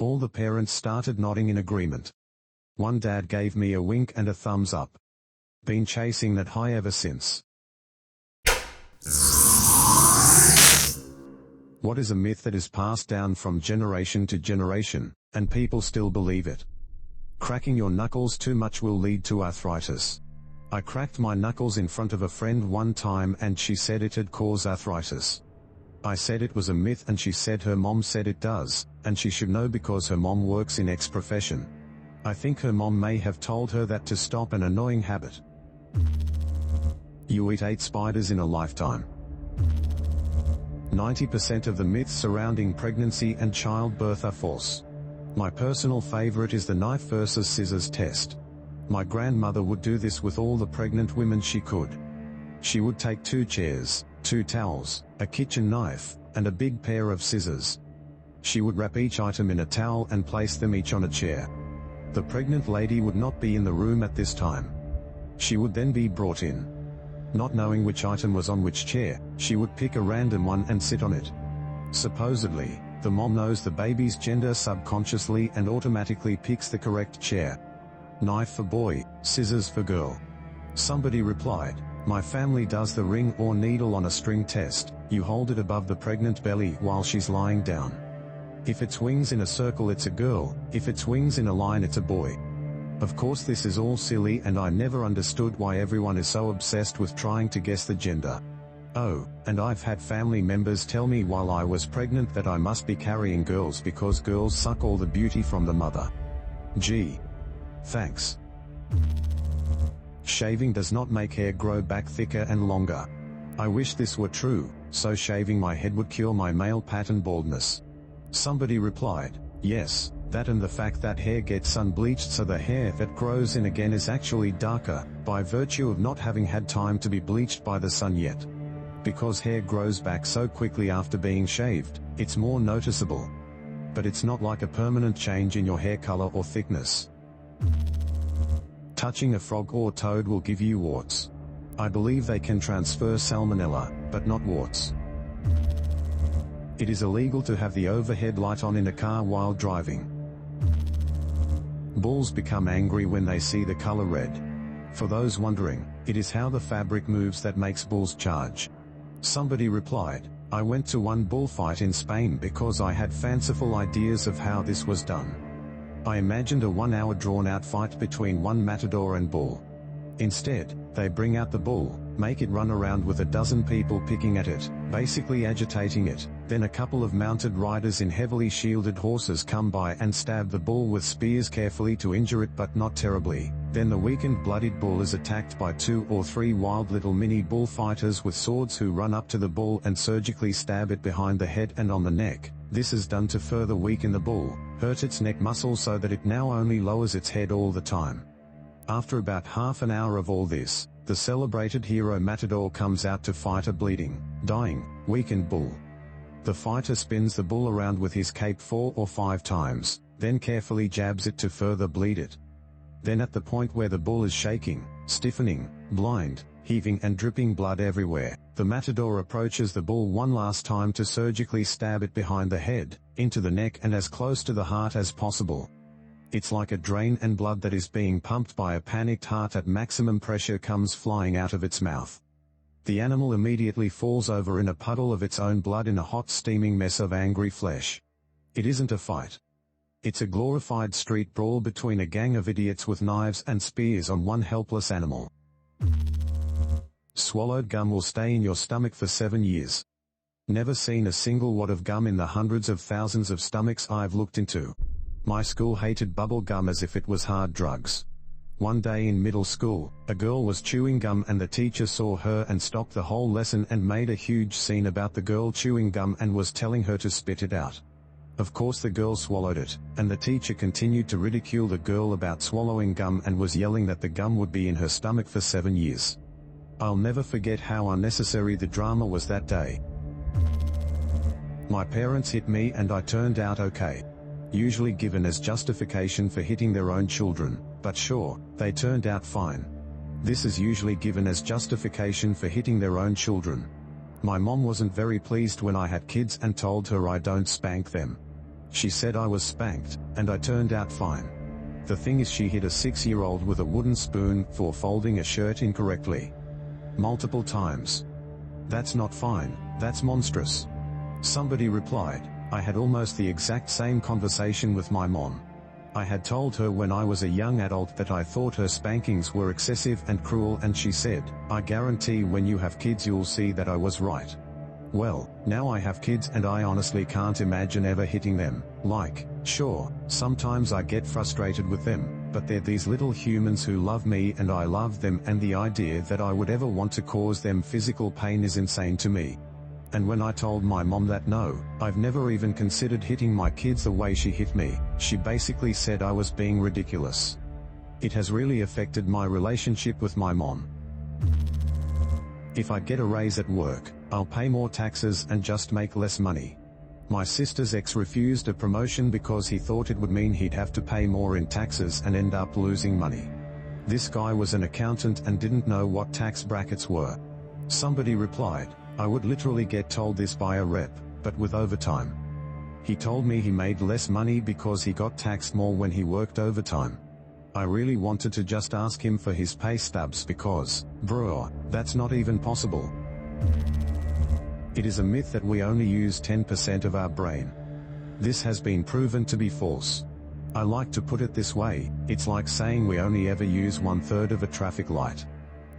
All the parents started nodding in agreement. One dad gave me a wink and a thumbs up. Been chasing that high ever since. What is a myth that is passed down from generation to generation, and people still believe it? Cracking your knuckles too much will lead to arthritis. I cracked my knuckles in front of a friend one time and she said it'd cause arthritis. I said it was a myth and she said her mom said it does, and she should know because her mom works in X profession. I think her mom may have told her that to stop an annoying habit. You eat 8 spiders in a lifetime. 90% of the myths surrounding pregnancy and childbirth are false. My personal favorite is the knife versus scissors test. My grandmother would do this with all the pregnant women she could. She would take 2 chairs, 2 towels, a kitchen knife, and a big pair of scissors. She would wrap each item in a towel and place them each on a chair. The pregnant lady would not be in the room at this time. She would then be brought in. Not knowing which item was on which chair, she would pick a random one and sit on it. Supposedly, the mom knows the baby's gender subconsciously and automatically picks the correct chair. Knife for boy, scissors for girl. Somebody replied, my family does the ring or needle on a string test. You hold it above the pregnant belly while she's lying down. If it's wings in a circle it's a girl, if it's wings in a line it's a boy. Of course this is all silly and I never understood why everyone is so obsessed with trying to guess the gender. Oh, and I've had family members tell me while I was pregnant that I must be carrying girls because girls suck all the beauty from the mother. Gee. Thanks. Shaving does not make hair grow back thicker and longer. I wish this were true, so shaving my head would cure my male pattern baldness. Somebody replied, yes, that and the fact that hair gets sun bleached so the hair that grows in again is actually darker, by virtue of not having had time to be bleached by the sun yet. Because hair grows back so quickly after being shaved, it's more noticeable. But it's not like a permanent change in your hair color or thickness. Touching a frog or toad will give you warts. I believe they can transfer salmonella, but not warts. It is illegal to have the overhead light on in a car while driving. Bulls become angry when they see the color red. For those wondering, it is how the fabric moves that makes bulls charge. Somebody replied, I went to one bullfight in Spain because I had fanciful ideas of how this was done. I imagined a 1-hour drawn-out fight between one matador and bull. Instead, they bring out the bull, make it run around with a dozen people picking at it, basically agitating it, then a couple of mounted riders in heavily shielded horses come by and stab the bull with spears carefully to injure it but not terribly. Then the weakened bloodied bull is attacked by 2 or 3 wild little mini bullfighters with swords who run up to the bull and surgically stab it behind the head and on the neck. This is done to further weaken the bull, hurt its neck muscle so that it now only lowers its head all the time. After about half an hour of all this, the celebrated hero matador comes out to fight a bleeding, dying, weakened bull. The fighter spins the bull around with his cape 4 or 5 times, then carefully jabs it to further bleed it. Then at the point where the bull is shaking, stiffening, blind, heaving and dripping blood everywhere, the matador approaches the bull one last time to surgically stab it behind the head, into the neck and as close to the heart as possible. It's like a drain and blood that is being pumped by a panicked heart at maximum pressure comes flying out of its mouth. The animal immediately falls over in a puddle of its own blood in a hot steaming mess of angry flesh. It isn't a fight. It's a glorified street brawl between a gang of idiots with knives and spears on one helpless animal. Swallowed gum will stay in your stomach for 7 years. Never seen a single wad of gum in the hundreds of thousands of stomachs I've looked into. My school hated bubble gum as if it was hard drugs. One day in middle school, a girl was chewing gum and the teacher saw her and stopped the whole lesson and made a huge scene about the girl chewing gum and was telling her to spit it out. Of course the girl swallowed it, and the teacher continued to ridicule the girl about swallowing gum and was yelling that the gum would be in her stomach for 7 years. I'll never forget how unnecessary the drama was that day. My parents hit me and I turned out okay. Usually given as justification for hitting their own children, but sure, they turned out fine. This is usually given as justification for hitting their own children. My mom wasn't very pleased when I had kids and told her I don't spank them. She said I was spanked, and I turned out fine. The thing is, she hit a 6-year-old with a wooden spoon for folding a shirt incorrectly. Multiple times. That's not fine, that's monstrous. Somebody replied, I had almost the exact same conversation with my mom. I had told her when I was a young adult that I thought her spankings were excessive and cruel, and she said, I guarantee when you have kids you'll see that I was right. Well, now I have kids and I honestly can't imagine ever hitting them. Like, sure, sometimes I get frustrated with them, but they're these little humans who love me and I love them, and the idea that I would ever want to cause them physical pain is insane to me. And when I told my mom that no, I've never even considered hitting my kids the way she hit me, she basically said I was being ridiculous. It has really affected my relationship with my mom. If I get a raise at work, I'll pay more taxes and just make less money. My sister's ex refused a promotion because he thought it would mean he'd have to pay more in taxes and end up losing money. This guy was an accountant and didn't know what tax brackets were. Somebody replied, I would literally get told this by a rep, but with overtime. He told me he made less money because he got taxed more when he worked overtime. I really wanted to just ask him for his pay stubs because, bro, that's not even possible. It is a myth that we only use 10% of our brain. This has been proven to be false. I like to put it this way, it's like saying we only ever use 1/3 of a traffic light.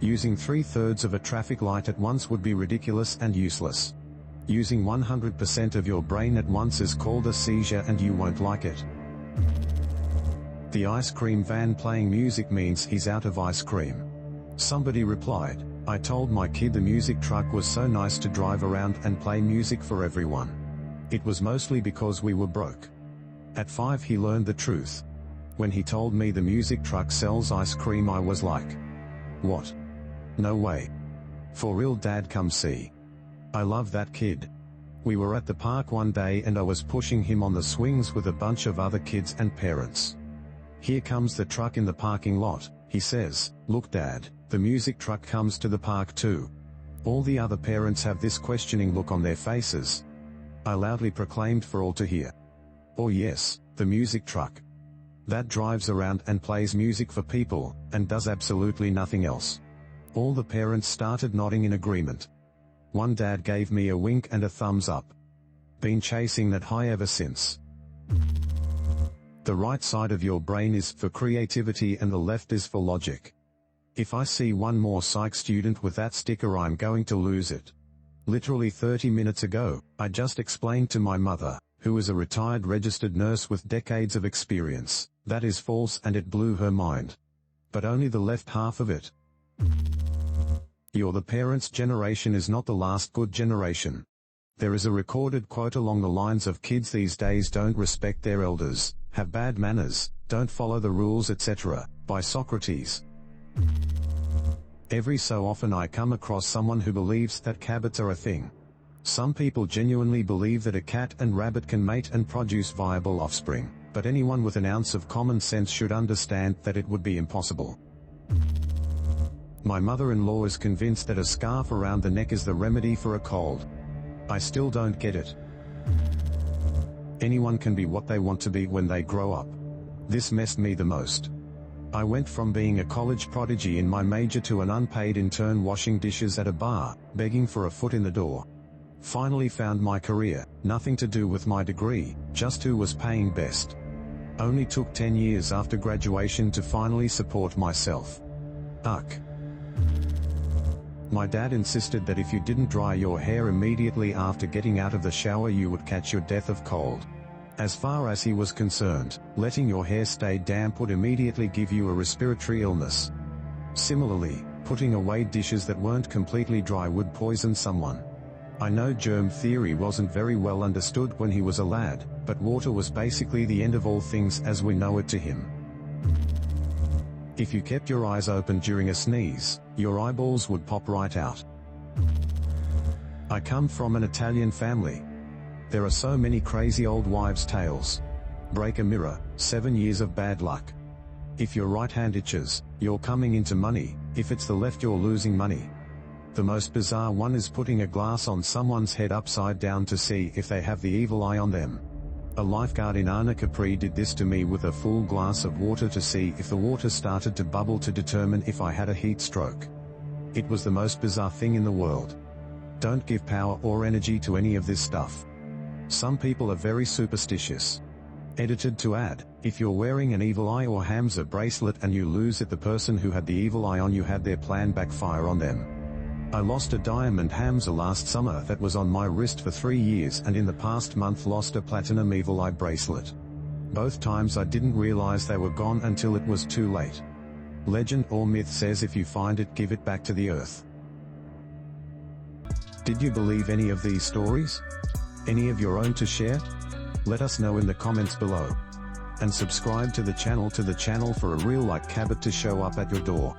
Using 3/3 of a traffic light at once would be ridiculous and useless. Using 100% of your brain at once is called a seizure, and you won't like it. The ice cream van playing music means he's out of ice cream. Somebody replied, I told my kid the music truck was so nice to drive around and play music for everyone. It was mostly because we were broke. At 5 he learned the truth. When he told me the music truck sells ice cream, I was like, what? No way. For real, dad, come see. I love that kid. We were at the park one day and I was pushing him on the swings with a bunch of other kids and parents. Here comes the truck in the parking lot, he says, look dad, the music truck comes to the park too. All the other parents have this questioning look on their faces. I loudly proclaimed for all to hear. Oh yes, the music truck. That drives around and plays music for people, and does absolutely nothing else. All the parents started nodding in agreement. One dad gave me a wink and a thumbs up. Been chasing that high ever since. The right side of your brain is for creativity and the left is for logic. If I see one more psych student with that sticker, I'm going to lose it. Literally 30 minutes ago, I just explained to my mother, who is a retired registered nurse with decades of experience, that is false, and it blew her mind. But only the left half of it. You're the parents' generation is not the last good generation. There is a recorded quote along the lines of kids these days don't respect their elders, have bad manners, don't follow the rules, etc., by Socrates. Every so often I come across someone who believes that cabots are a thing. Some people genuinely believe that a cat and rabbit can mate and produce viable offspring, but anyone with an ounce of common sense should understand that it would be impossible. My mother-in-law is convinced that a scarf around the neck is the remedy for a cold. I still don't get it. Anyone can be what they want to be when they grow up. This messed me the most. I went from being a college prodigy in my major to an unpaid intern washing dishes at a bar, begging for a foot in the door. Finally found my career, nothing to do with my degree, just who was paying best. Only took 10 years after graduation to finally support myself. Ugh. My dad insisted that if you didn't dry your hair immediately after getting out of the shower you would catch your death of cold. As far as he was concerned, letting your hair stay damp would immediately give you a respiratory illness. Similarly, putting away dishes that weren't completely dry would poison someone. I know germ theory wasn't very well understood when he was a lad, but water was basically the end of all things as we know it to him. If you kept your eyes open during a sneeze, your eyeballs would pop right out. I come from an Italian family. There are so many crazy old wives' tales. Break a mirror, 7 years of bad luck. If your right hand itches, you're coming into money, if it's the left you're losing money. The most bizarre one is putting a glass on someone's head upside down to see if they have the evil eye on them. A lifeguard in Anna Capri did this to me with a full glass of water to see if the water started to bubble to determine if I had a heat stroke. It was the most bizarre thing in the world. Don't give power or energy to any of this stuff. Some people are very superstitious. Edited to add, if you're wearing an evil eye or Hamza bracelet and you lose it, the person who had the evil eye on you had their plan backfire on them. I lost a diamond Hamza last summer that was on my wrist for 3 years, and in the past month lost a platinum evil eye bracelet. Both times I didn't realize they were gone until it was too late. Legend or myth says if you find it, give it back to the earth. Did you believe any of these stories? Any of your own to share? Let us know in the comments below. And subscribe to the channel for a real like cabot to show up at your door.